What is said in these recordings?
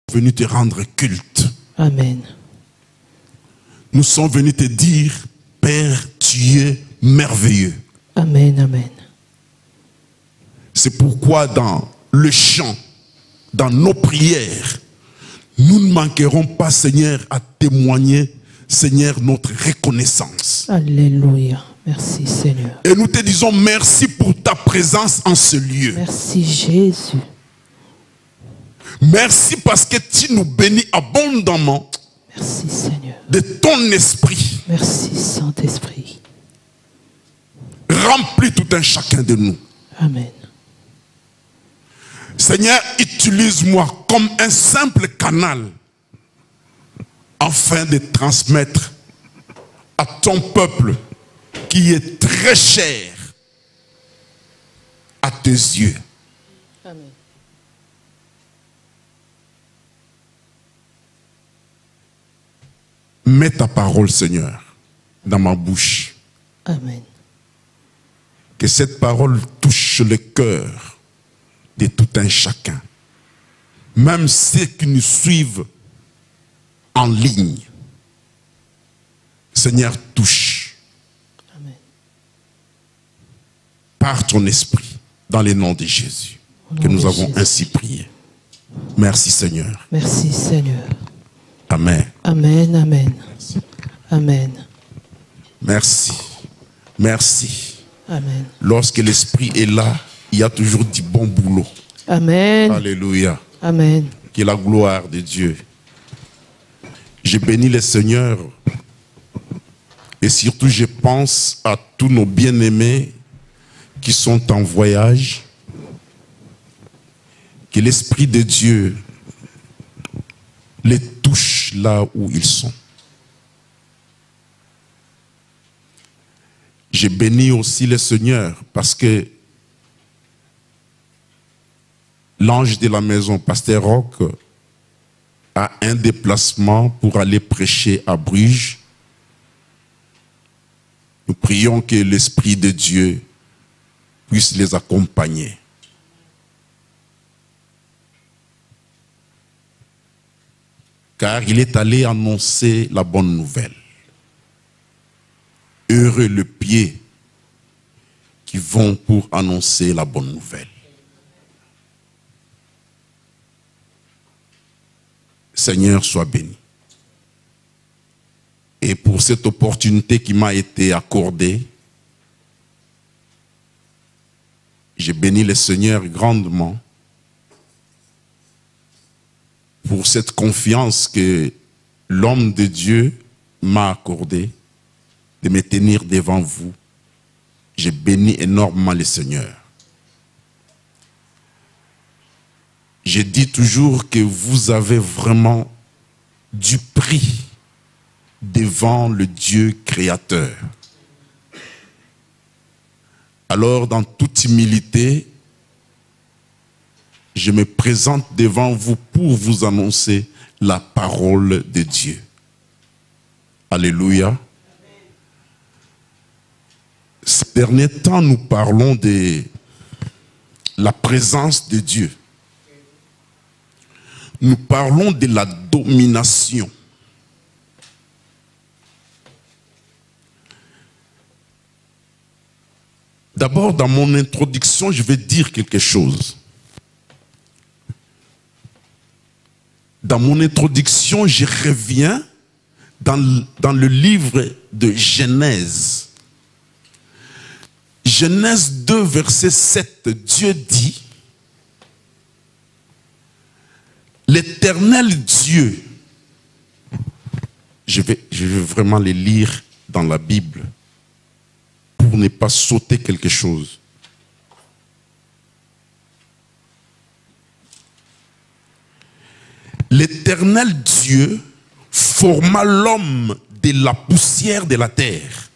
venus te rendre culte. Amen. Nous sommes venus te dire, Père, tu es merveilleux. Amen, amen. C'est pourquoi dans le chant, dans nos prières, nous ne manquerons pas, Seigneur, à témoigner, Seigneur, notre reconnaissance. Alléluia. Merci, Seigneur. Et nous te disons merci pour ta présence en ce lieu. Merci, Jésus. Merci parce que tu nous bénis abondamment. Merci, Seigneur. De ton esprit. Merci, Saint-Esprit. Remplis tout un chacun de nous. Amen. Seigneur, utilise-moi comme un simple canal afin de transmettre à ton peuple qui est très cher à tes yeux. Amen. Mets ta parole, Seigneur, dans ma bouche. Amen. Que cette parole touche le cœur de tout un chacun. Même ceux qui nous suivent en ligne. Seigneur, touche. Amen. Par ton esprit, dans le nom de Jésus, que nous avons ainsi prié. Merci, Seigneur. Merci, Seigneur. Amen. Amen, amen. Merci. Amen. Merci. Merci. Amen. Lorsque l'esprit est là, il y a toujours du bon boulot. Amen. Alléluia. Amen. Que la gloire de Dieu. Je bénis le Seigneur. Et surtout, je pense à tous nos bien-aimés qui sont en voyage. Que l'Esprit de Dieu les touche là où ils sont. Je bénis aussi le Seigneur parce que l'ange de la maison, Pasteur Roch, a un déplacement pour aller prêcher à Bruges. Nous prions que l'Esprit de Dieu puisse les accompagner. Car il est allé annoncer la bonne nouvelle. Heureux le pied qui vont pour annoncer la bonne nouvelle. Seigneur, sois béni. Et pour cette opportunité qui m'a été accordée, j'ai béni le Seigneur grandement pour cette confiance que l'homme de Dieu m'a accordée de me tenir devant vous. J'ai béni énormément le Seigneur. Je dis toujours que vous avez vraiment du prix devant le Dieu créateur. Alors, dans toute humilité, je me présente devant vous pour vous annoncer la parole de Dieu. Alléluia. Ces derniers temps, nous parlons de la présence de Dieu. Nous parlons de la domination. D'abord, dans mon introduction, je vais dire quelque chose. Dans mon introduction, je reviens dans le livre de Genèse. Genèse 2, verset 7, Dieu dit, l'Éternel Dieu, je vais vraiment les lire dans la Bible pour ne pas sauter quelque chose. L'Éternel Dieu forma l'homme de la poussière de la terre.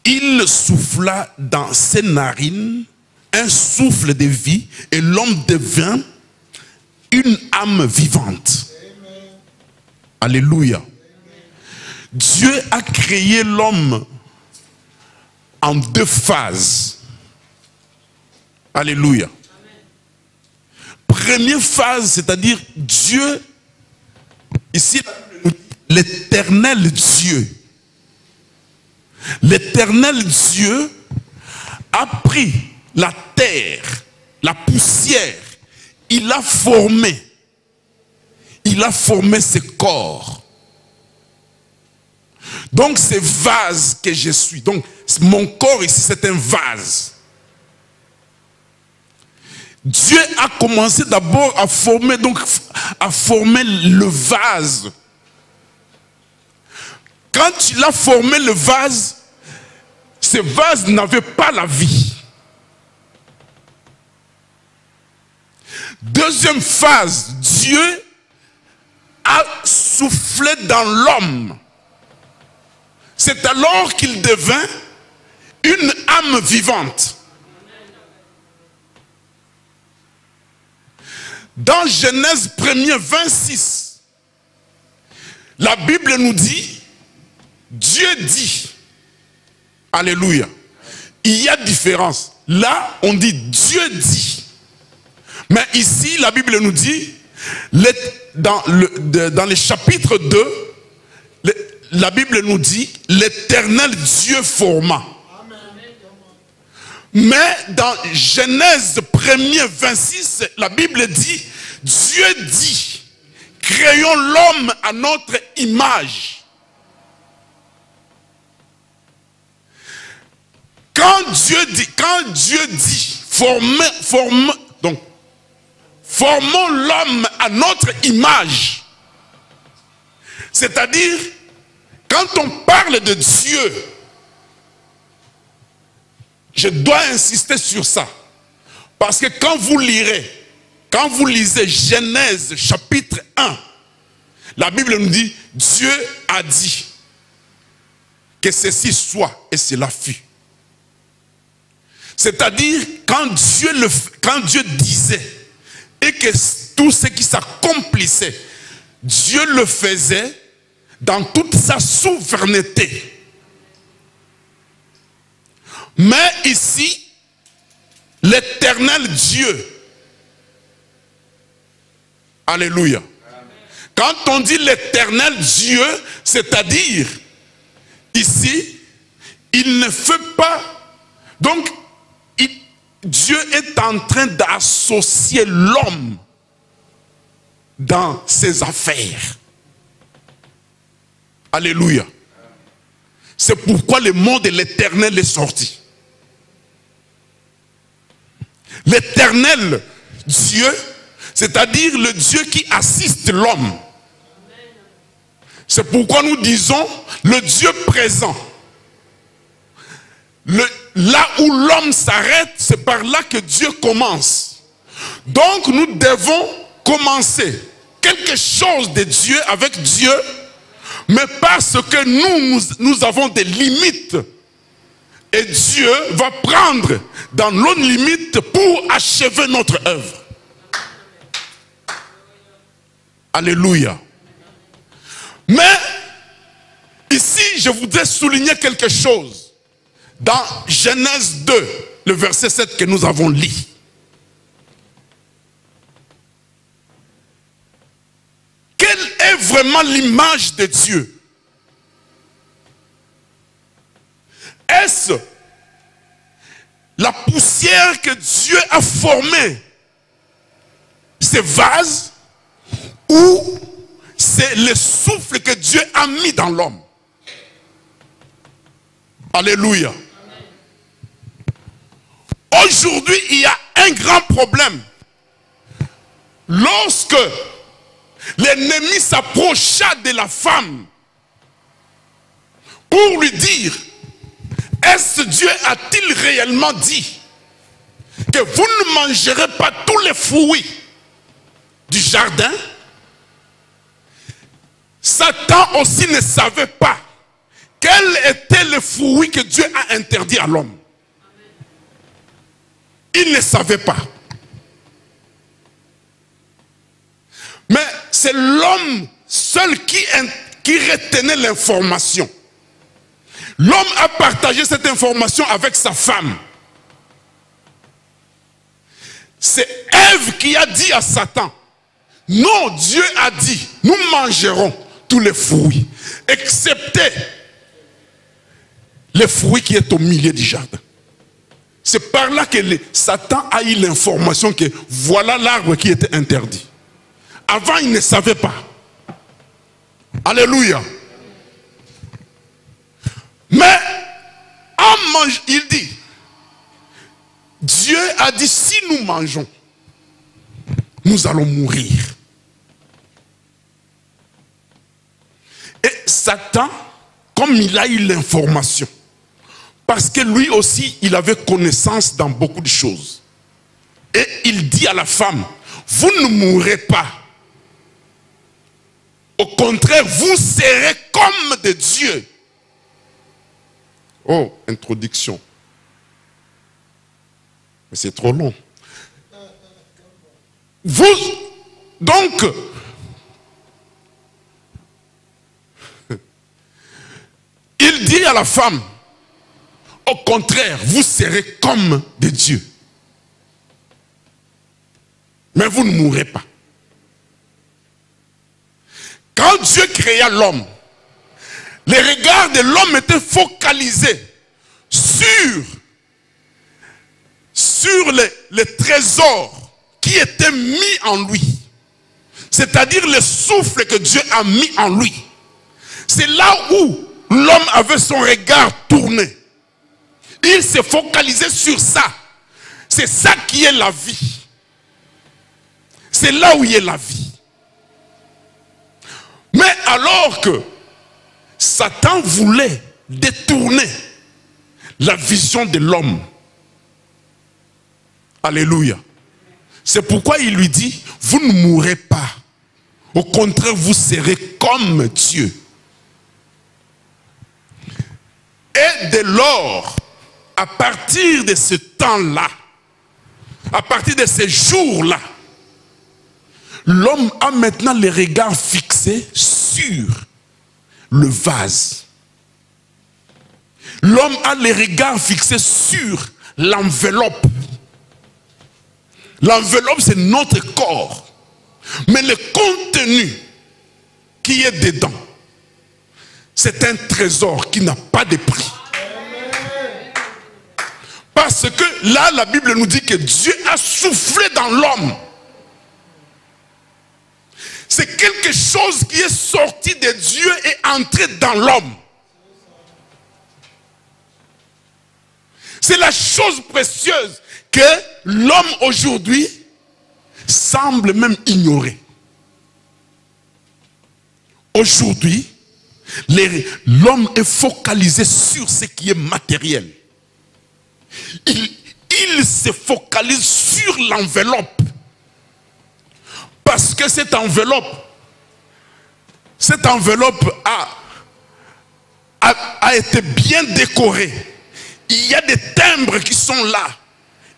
Il souffla dans ses narines un souffle de vie et l'homme devint une âme vivante. Amen. Alléluia. Amen. Dieu a créé l'homme en deux phases. Alléluia. Amen. première phase, c'est-à-dire Dieu, ici, l'éternel Dieu. L'éternel Dieu a pris la terre, la poussière, il a formé ce corps. Donc ces vases que je suis, donc mon corps ici c'est un vase. Dieu a commencé d'abord à former le vase. Quand il a formé le vase, ce vase n'avait pas la vie. Deuxième phase, Dieu a soufflé dans l'homme. C'est alors qu'il devint une âme vivante. Dans Genèse 1er 26, la Bible nous dit, Dieu dit, alléluia, il y a différence. Là, on dit Dieu dit. Mais ici, la Bible nous dit, dans le chapitre 2, la Bible nous dit, l'Éternel Dieu forma. Mais dans Genèse 1er 26, la Bible dit, Dieu dit, créons l'homme à notre image. Quand Dieu dit, formons l'homme à notre image. C'est-à-dire, quand on parle de Dieu, je dois insister sur ça. Parce que quand vous lisez Genèse chapitre 1, la Bible nous dit, Dieu a dit que ceci soit et cela fut. C'est-à-dire, quand Dieu disait et que tout ce qui s'accomplissait, Dieu le faisait dans toute sa souveraineté. Mais ici, l'éternel Dieu, alléluia. Quand on dit l'éternel Dieu, c'est-à-dire, ici, il ne fait pas, donc, Dieu est en train d'associer l'homme dans ses affaires. Alléluia. C'est pourquoi le mot de l'Éternel est sorti. L'Éternel Dieu, c'est-à-dire le Dieu qui assiste l'homme. C'est pourquoi nous disons le Dieu présent. Là où l'homme s'arrête, c'est par là que Dieu commence. Donc nous devons commencer quelque chose de Dieu avec Dieu, mais parce que nous avons des limites. Et Dieu va prendre dans nos limites pour achever notre œuvre. Alléluia. Mais ici, je voudrais souligner quelque chose. Dans Genèse 2, le verset 7 que nous avons lu. Quelle est vraiment l'image de Dieu? Est-ce la poussière que Dieu a formée, ces vases, ou c'est le souffle que Dieu a mis dans l'homme? Alléluia. Aujourd'hui, il y a un grand problème. Lorsque l'ennemi s'approcha de la femme pour lui dire, est-ce Dieu a-t-il réellement dit que vous ne mangerez pas tous les fruits du jardin? Satan aussi ne savait pas quel était le fruit que Dieu a interdit à l'homme. Il ne savait pas. Mais c'est l'homme seul qui retenait l'information. L'homme a partagé cette information avec sa femme. C'est Ève qui a dit à Satan, non, Dieu a dit, nous mangerons tous les fruits, excepté les fruits qui est au milieu du jardin. C'est par là que Satan a eu l'information que voilà l'arbre qui était interdit. Avant, il ne savait pas. Alléluia. Mais, il dit, Dieu a dit, si nous mangeons, nous allons mourir. Et Satan, comme il a eu l'information, parce que lui aussi, il avait connaissance dans beaucoup de choses. Et il dit à la femme, vous ne mourrez pas. Au contraire, vous serez comme des dieux. Oh, introduction. Mais c'est trop long. Vous, donc, il dit à la femme, au contraire, vous serez comme des dieux. Mais vous ne mourrez pas. Quand Dieu créa l'homme, les regards de l'homme étaient focalisés sur les trésors qui étaient mis en lui. C'est-à-dire le souffle que Dieu a mis en lui. C'est là où l'homme avait son regard tourné. Il s'est focalisé sur ça. C'est ça qui est la vie. C'est là où il y a la vie. Mais alors que Satan voulait détourner la vision de l'homme. Alléluia. C'est pourquoi il lui dit, vous ne mourrez pas. Au contraire, vous serez comme Dieu. Et dès lors, à partir de ce temps-là, à partir de ces jours-là, l'homme a maintenant les regards fixés sur le vase. L'homme a les regards fixés sur l'enveloppe. L'enveloppe, c'est notre corps. Mais le contenu qui est dedans, c'est un trésor qui n'a pas de prix. Parce que là, la Bible nous dit que Dieu a soufflé dans l'homme. C'est quelque chose qui est sorti de Dieu et entré dans l'homme. C'est la chose précieuse que l'homme aujourd'hui semble même ignorer. Aujourd'hui, l'homme est focalisé sur ce qui est matériel. Il se focalise sur l'enveloppe. Parce que cette enveloppe a été bien décorée. Il y a des timbres qui sont là.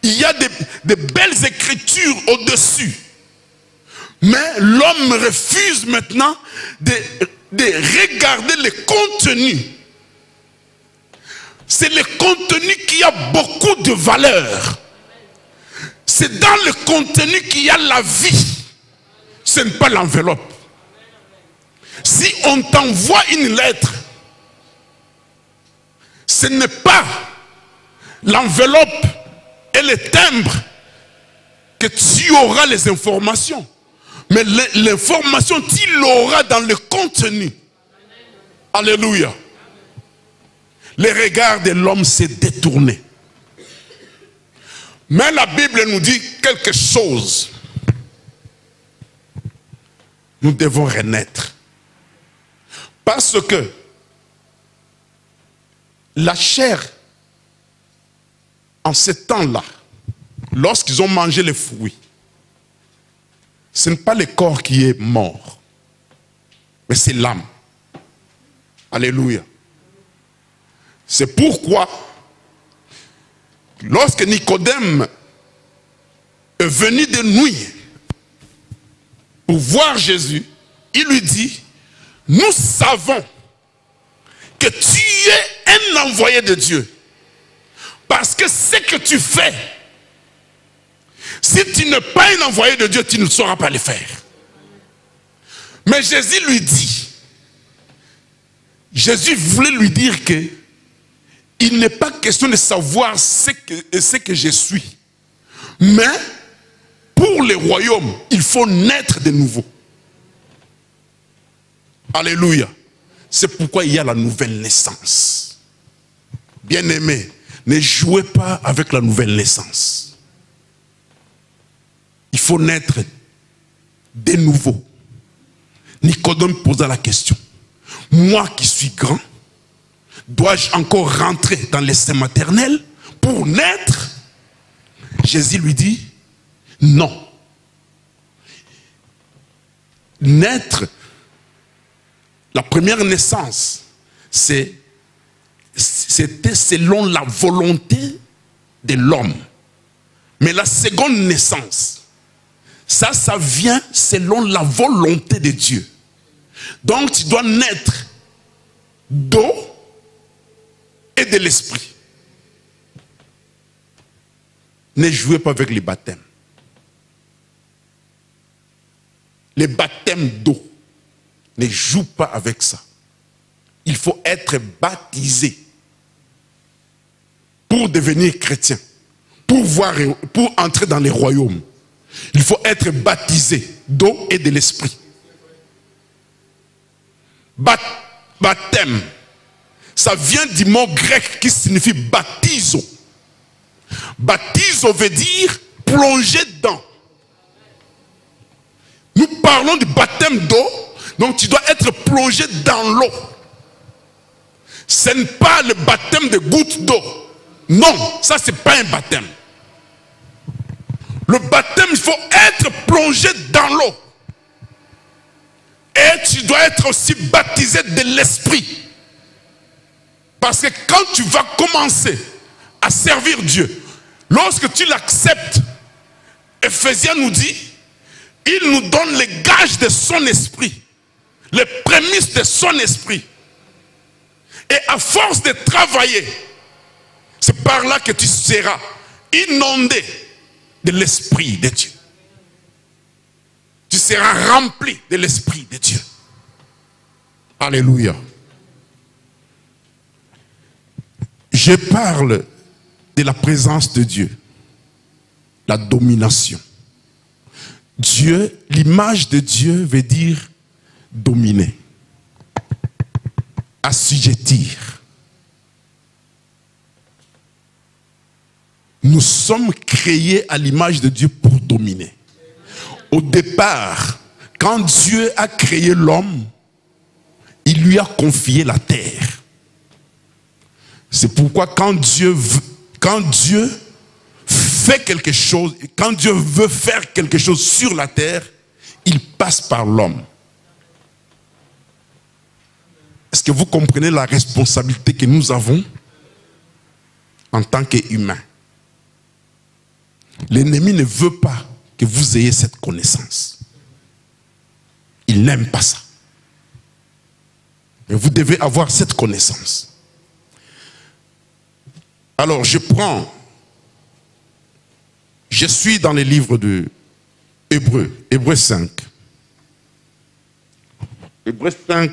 Il y a des belles écritures au-dessus. Mais l'homme refuse maintenant de regarder le contenu. C'est le contenu qui a beaucoup de valeur. C'est dans le contenu qu'il y a la vie. Ce n'est pas l'enveloppe. Si on t'envoie une lettre, ce n'est pas l'enveloppe et le timbre que tu auras les informations. Mais l'information, tu l'auras dans le contenu. Alléluia. Le regard de l'homme s'est détourné. Mais la Bible nous dit quelque chose. Nous devons renaître. Parce que la chair, en ce temps-là, lorsqu'ils ont mangé les fruits, ce n'est pas le corps qui est mort, mais c'est l'âme. Alléluia. C'est pourquoi, lorsque Nicodème est venu de nuit pour voir Jésus, il lui dit, nous savons que tu es un envoyé de Dieu. Parce que ce que tu fais, Si tu n'es pas un envoyé de Dieu, tu ne sauras pas le faire. Mais Jésus lui dit, Jésus voulait lui dire que il n'est pas question de savoir ce que je suis. Mais pour le royaume, il faut naître de nouveau. Alléluia. C'est pourquoi il y a la nouvelle naissance. Bien-aimés, ne jouez pas avec la nouvelle naissance. Il faut naître de nouveau. Nicodème posa la question. Moi qui suis grand, dois-je encore rentrer dans le sein maternel pour naître? Jésus lui dit, non. Naître, la première naissance, c'était selon la volonté de l'homme. Mais la seconde naissance, ça vient selon la volonté de Dieu. Donc tu dois naître d'eau et de l'esprit. Ne jouez pas avec les baptêmes. Les baptêmes d'eau. Ne joue pas avec ça. Il faut être baptisé pour devenir chrétien, pour entrer dans les royaumes. Il faut être baptisé d'eau et de l'esprit. Baptême, ça vient du mot grec qui signifie baptizo. Baptizo veut dire plonger dedans. Nous parlons du baptême d'eau, donc tu dois être plongé dans l'eau. Ce n'est pas le baptême de gouttes d'eau. Non, ça c'est pas un baptême. Le baptême, il faut être plongé dans l'eau. Et tu dois être aussi baptisé de l'esprit. Parce que quand tu vas commencer à servir Dieu, lorsque tu l'acceptes, Ephésiens nous dit, il nous donne les gages de son esprit, les prémices de son esprit. Et à force de travailler, c'est par là que tu seras inondé de l'esprit de Dieu. Tu seras rempli de l'esprit de Dieu. Alléluia. Je parle de la présence de Dieu, la domination. Dieu, l'image de Dieu veut dire dominer, assujettir. Nous sommes créés à l'image de Dieu pour dominer. Au départ, quand Dieu a créé l'homme, il lui a confié la terre. C'est pourquoi quand Dieu fait quelque chose, quand Dieu veut faire quelque chose sur la terre, il passe par l'homme. Est-ce que vous comprenez la responsabilité que nous avons en tant qu'humains? L'ennemi ne veut pas que vous ayez cette connaissance. Il n'aime pas ça. Et vous devez avoir cette connaissance. Alors je suis dans les livres de Hébreux 5. Hébreux 5,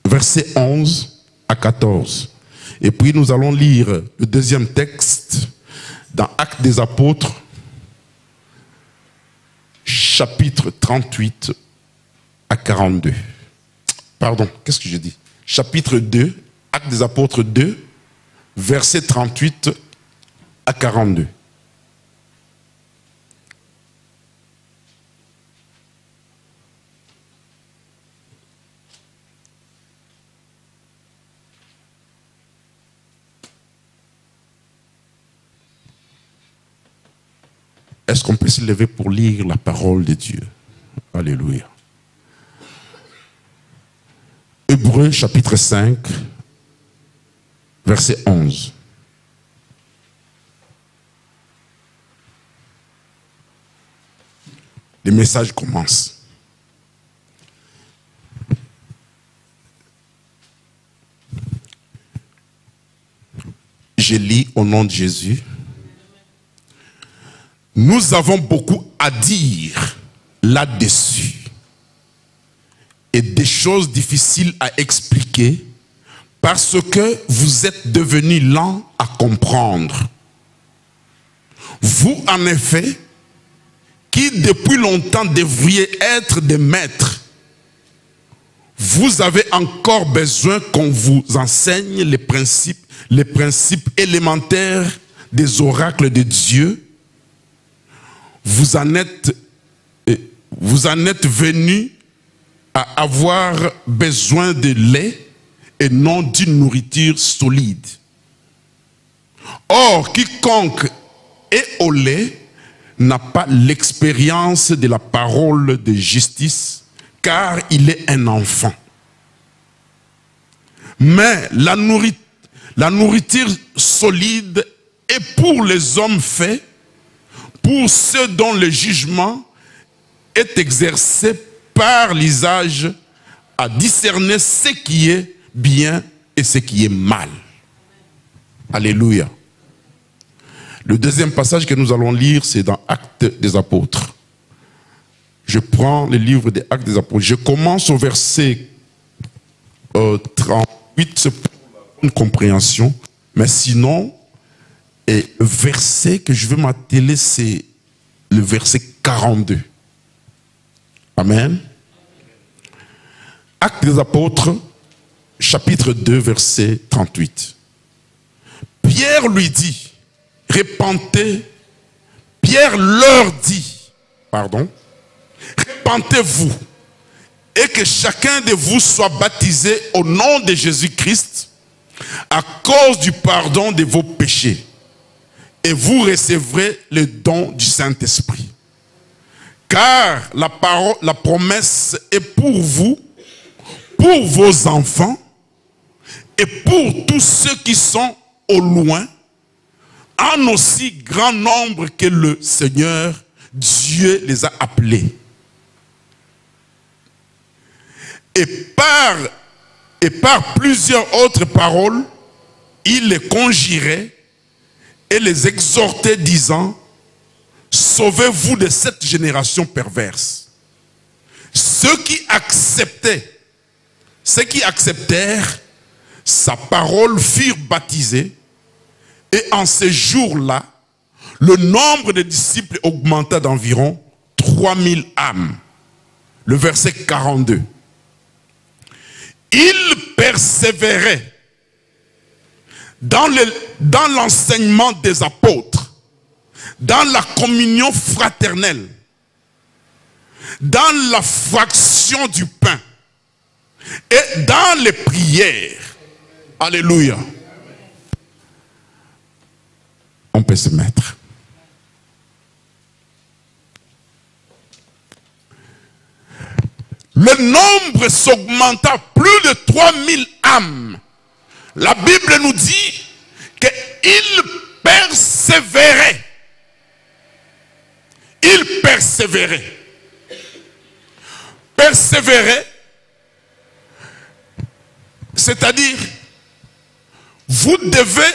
versets 11 à 14. Et puis nous allons lire le deuxième texte dans Actes des Apôtres, chapitre 38 à 42. Pardon, qu'est-ce que je dis? Chapitre 2, Actes des Apôtres 2, versets 38 à 42. Est-ce qu'on peut se lever pour lire la parole de Dieu? Alléluia. Hébreux chapitre 5, verset 11. Le message commence. Je lis au nom de Jésus. Nous avons beaucoup à dire là-dessus. Et des choses difficiles à expliquer parce que vous êtes devenus lents à comprendre. Vous, en effet, qui depuis longtemps devriez être des maîtres, vous avez encore besoin qu'on vous enseigne les principes élémentaires des oracles de Dieu. Vous en êtes venus à avoir besoin de lait et non d'une nourriture solide. Or, quiconque est au lait n'a pas l'expérience de la parole de justice, car il est un enfant. Mais la nourriture solide est pour les hommes faits, pour ceux dont le jugement est exercé par l'usage à discerner ce qui est bien et ce qui est mal. Alléluia. Le deuxième passage que nous allons lire, c'est dans Actes des Apôtres. Je prends le livre des Actes des Apôtres. Je commence au verset 38, c'est pour une compréhension. Mais sinon, le verset que je veux m'atteler, c'est le verset 42. Amen. Actes des Apôtres, chapitre 2, verset 38. Pierre lui dit, repentez. Pierre leur dit, repentez-vous et que chacun de vous soit baptisé au nom de Jésus-Christ à cause du pardon de vos péchés. Et vous recevrez le don du Saint-Esprit. Car la promesse est pour vous, pour vos enfants et pour tous ceux qui sont au loin, en aussi grand nombre que le Seigneur Dieu les a appelés. Et par plusieurs autres paroles, il les conjurait et les exhortait, disant, sauvez-vous de cette génération perverse. Ceux qui acceptèrent sa parole furent baptisés, et en ces jours-là, le nombre de disciples augmenta d'environ 3000 âmes. Le verset 42. Ils persévéraient dans l'enseignement des apôtres, dans la communion fraternelle, dans la fraction du pain et dans les prières. Alléluia. On peut se mettre. Le nombre s'augmenta, plus de 3000 âmes. La Bible nous dit qu'ils persévéraient. Ils persévéraient. Persévérer, c'est-à-dire, vous devez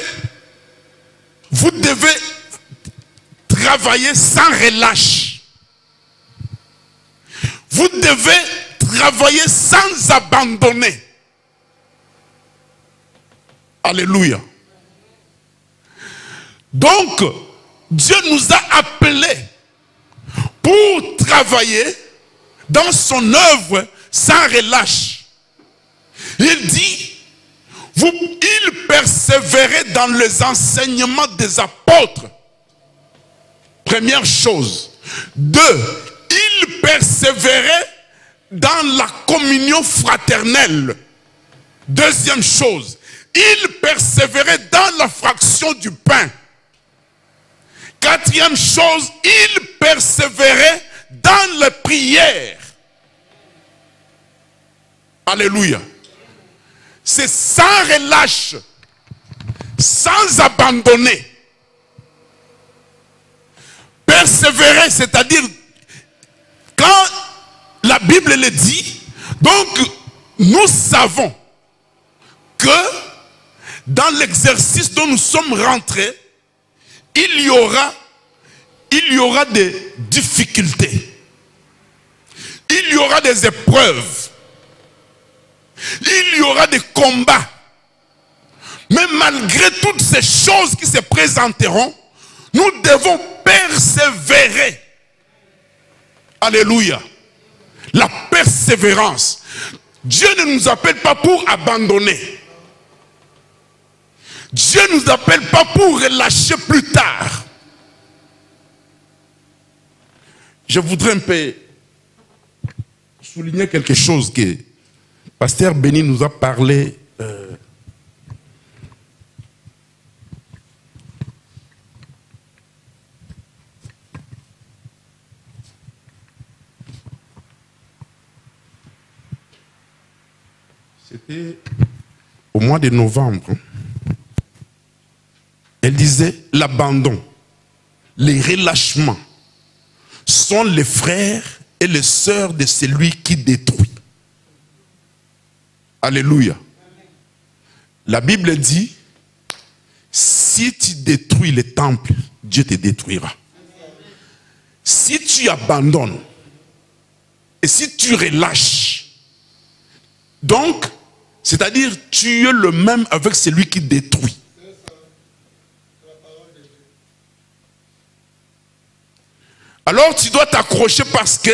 travailler sans relâche. Vous devez travailler sans abandonner. Alléluia. Donc, Dieu nous a appelés pour travailler dans son œuvre sans relâche. Il dit, il persévérait dans les enseignements des apôtres. Première chose. 2, il persévérait dans la communion fraternelle. Deuxième chose, il persévérait dans la fraction du pain. Quatrième chose, il persévérait dans les prières. Alléluia. C'est sans relâche, sans abandonner. Persévérer, c'est-à-dire, quand la Bible le dit, donc nous savons que dans l'exercice dont nous sommes rentrés, il y aura il y aura des difficultés. Il y aura des épreuves. Il y aura des combats. Mais malgré toutes ces choses qui se présenteront, nous devons persévérer. Alléluia. La persévérance. Dieu ne nous appelle pas pour abandonner. Dieu ne nous appelle pas pour relâcher plus tard. Je voudrais un peu souligner quelque chose que Pasteur Béni nous a parlé. C'était au mois de novembre. Elle disait l'abandon, les relâchements sont les frères et les sœurs de celui qui détruit. Alléluia. La Bible dit, si tu détruis le temple, Dieu te détruira. Si tu abandonnes et si tu relâches, donc, c'est-à-dire tu es le même avec celui qui détruit. Alors tu dois t'accrocher parce que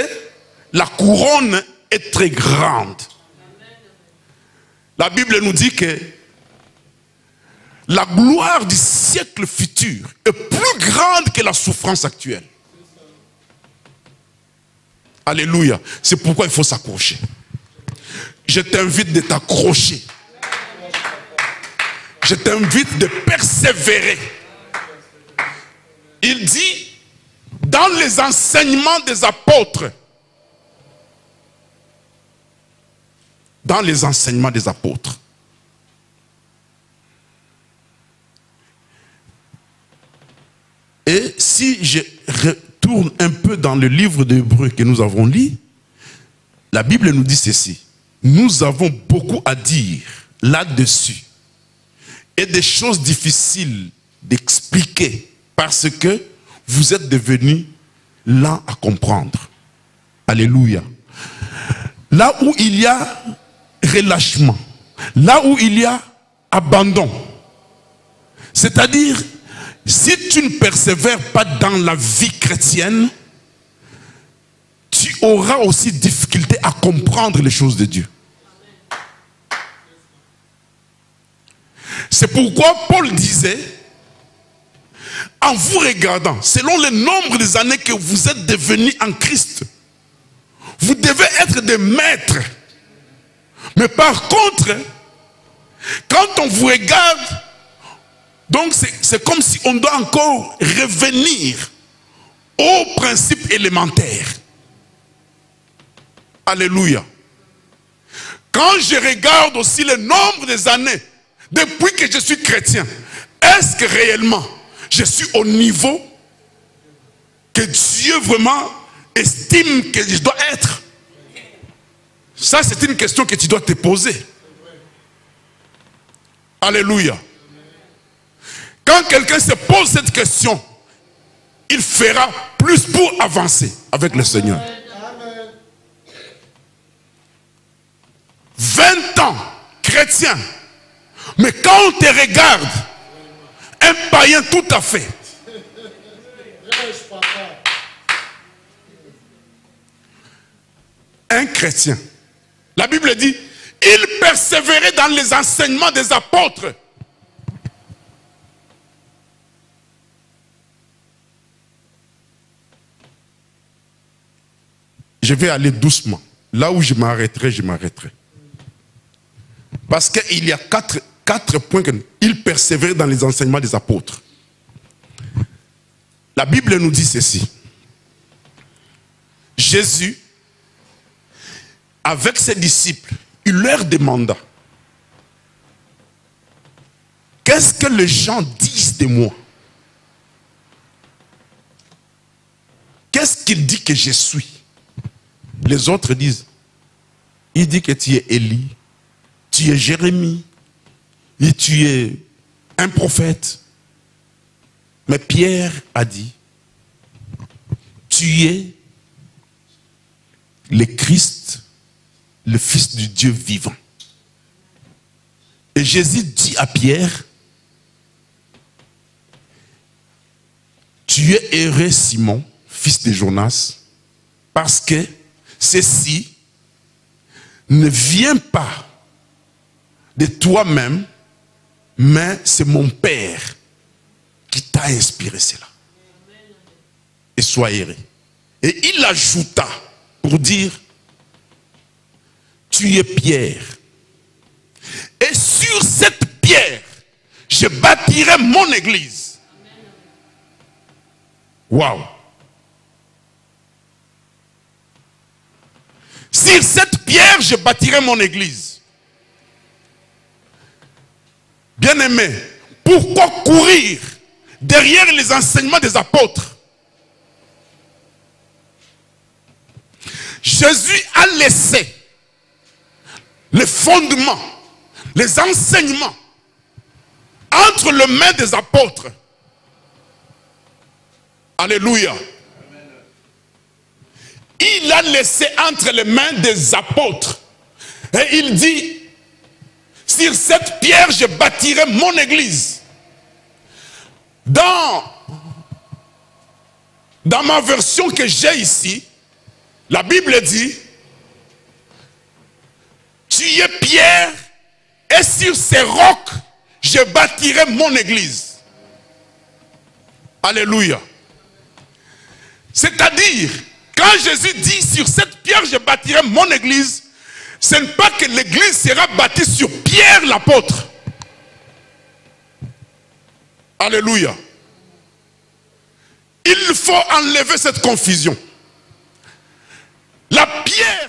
la couronne est très grande. La Bible nous dit que la gloire du siècle futur est plus grande que la souffrance actuelle. Alléluia. C'est pourquoi il faut s'accrocher. Je t'invite de t'accrocher. Je t'invite de persévérer. Il dit, dans les enseignements des apôtres, dans les enseignements des apôtres, et si je retourne un peu dans le livre d'Hébreux que nous avons lu, la Bible nous dit ceci: nous avons beaucoup à dire là-dessus et des choses difficiles d'expliquer parce que vous êtes devenus lents à comprendre. Alléluia. Là où il y a relâchement, là où il y a abandon, c'est-à-dire si tu ne persévères pas dans la vie chrétienne, tu auras aussi difficulté à comprendre les choses de Dieu. C'est pourquoi Paul disait, en vous regardant, selon le nombre des années que vous êtes devenus en Christ, vous devez être des maîtres. Mais par contre, quand on vous regarde, donc c'est comme si on doit encore revenir aux principes élémentaires. Alléluia. Quand je regarde aussi le nombre des années depuis que je suis chrétien, est-ce que réellement je suis au niveau que Dieu vraiment estime que je dois être? Ça, c'est une question que tu dois te poser. Alléluia. Quand quelqu'un se pose cette question, il fera plus pour avancer avec le Seigneur. 20 ans chrétien, mais quand on te regarde, un païen tout à fait. Un chrétien. La Bible dit, il persévérait dans les enseignements des apôtres. Je vais aller doucement. Là où je m'arrêterai, je m'arrêterai. Parce qu'il y a quatre points qu'il persévérait dans les enseignements des apôtres. La Bible nous dit ceci. Jésus, avec ses disciples, il leur demanda: qu'est-ce que les gens disent de moi? Qu'est-ce qu'il dit que je suis? Les autres disent, il dit que tu es Élie, tu es Jérémie, et tu es un prophète. Mais Pierre a dit, tu es le Christ, le Fils du Dieu vivant. Et Jésus dit à Pierre, tu es heureux, Simon, fils de Jonas, parce que ceci ne vient pas de toi-même, mais c'est mon Père qui t'a inspiré cela. Et sois heureux. Et il ajouta pour dire, tu es Pierre. Et sur cette pierre, je bâtirai mon église. Waouh! Sur cette pierre, je bâtirai mon église. Bien-aimé, pourquoi courir derrière les enseignements des apôtres? Jésus a laissé les fondements, les enseignements entre les mains des apôtres. Alléluia. Il a laissé entre les mains des apôtres. Et il dit, sur cette pierre, je bâtirai mon église. Dans ma version que j'ai ici, la Bible dit, tu es Pierre, et sur ces rocs, je bâtirai mon église. Alléluia. C'est-à-dire, quand Jésus dit, sur cette pierre, je bâtirai mon église, ce n'est pas que l'église sera bâtie sur Pierre l'apôtre. Alléluia. Il faut enlever cette confusion. La pierre